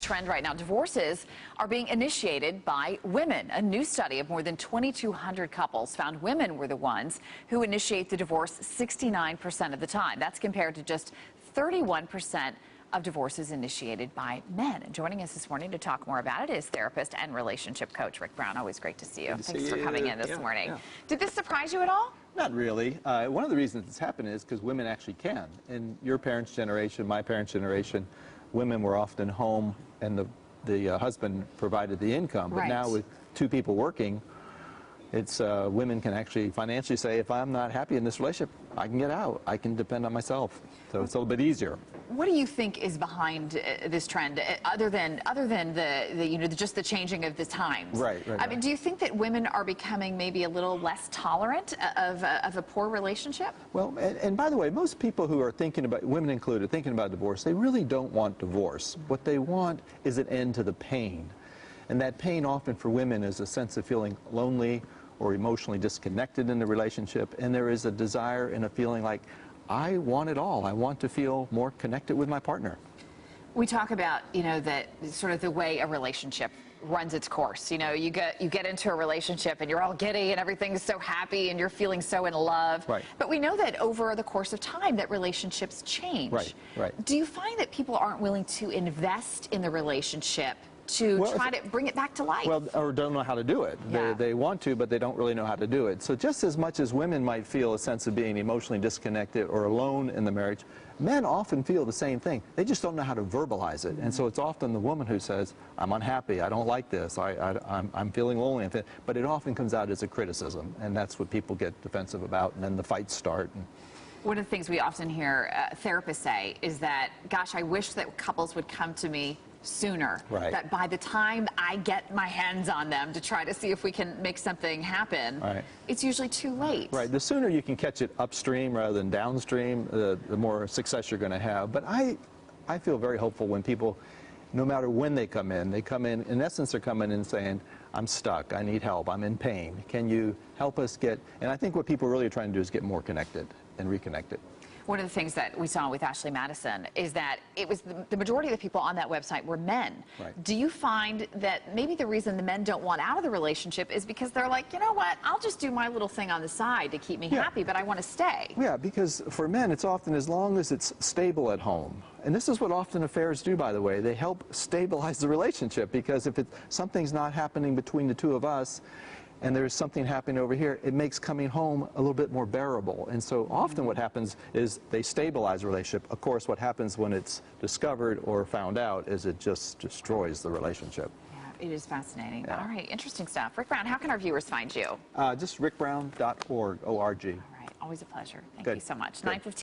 trend right now. Divorces are being initiated by women. A new study of more than 2,200 couples found women were the ones who initiate the divorce 69% of the time. That's compared to just 31% of divorces initiated by men. And joining us this morning to talk more about it is therapist and relationship coach Rick Brown. Always great to see you. Thanks for coming in this morning. Did this surprise you at all? Not really. One of the reasons it's happened is because women actually can. In your parents' generation, my parents' generation, women were often home and the husband provided the income. But now with two people working, it's women can actually financially say, if I'm not happy in this relationship, I can get out. I can depend on myself. So it's a little bit easier. What do you think is behind this trend, other than just the changing of the times? Right. I mean, do you think that women are becoming maybe a little less tolerant of a poor relationship? Well, and by the way, most people who are thinking about, women included, thinking about divorce, they really don't want divorce. What they want is an end to the pain. And that pain often for women is a sense of feeling lonely or emotionally disconnected in the relationship, and there is a desire and a feeling like, I want it all. I want to feel more connected with my partner. We talk about, that sort of the way a relationship runs its course. You get into a relationship and you're all giddy and everything's so happy and you're feeling so in love. Right. But we know that over the course of time that relationships change. Right. Do you find that people aren't willing to invest in the relationship to try to bring it back to life? Well, or don't know how to do it. Yeah. They want to, but they don't really know how to do it. So just as much as women might feel a sense of being emotionally disconnected or alone in the marriage, men often feel the same thing. They just don't know how to verbalize it. And so it's often the woman who says, I'm unhappy, I don't like this, I'm feeling lonely. But it often comes out as a criticism, and that's what people get defensive about, and then the fights start. One of the things we often hear therapists say is that, gosh, I wish that couples would come to me sooner. Right. That by the time I get my hands on them to try to see if we can make something happen, it's usually too late. Right. The sooner you can catch it upstream rather than downstream, the more success you're going to have. But I feel very hopeful when people, no matter when they come in essence, they're coming in saying, I'm stuck, I need help, I'm in pain. Can you help us get, and I think what people really are trying to do is get more connected and reconnected. One of the things that we saw with Ashley Madison is that it was the majority of the people on that website were men. Right. Do you find that maybe the reason the men don't want out of the relationship is because they're like, you know what, I'll just do my little thing on the side to keep me happy, but I want to stay? Yeah, because for men, it's often as long as it's stable at home. And this is what often affairs do, by the way. They help stabilize the relationship, because if something's not happening between the two of us, and there's something happening over here, it makes coming home a little bit more bearable. And so often what happens is they stabilize the relationship. Of course, what happens when it's discovered or found out is it just destroys the relationship. Yeah, it is fascinating. Yeah. All right, interesting stuff. Rick Brown, how can our viewers find you? Just rickbrown.org, O-R-G. All right, always a pleasure. Thank you so much. 9:15.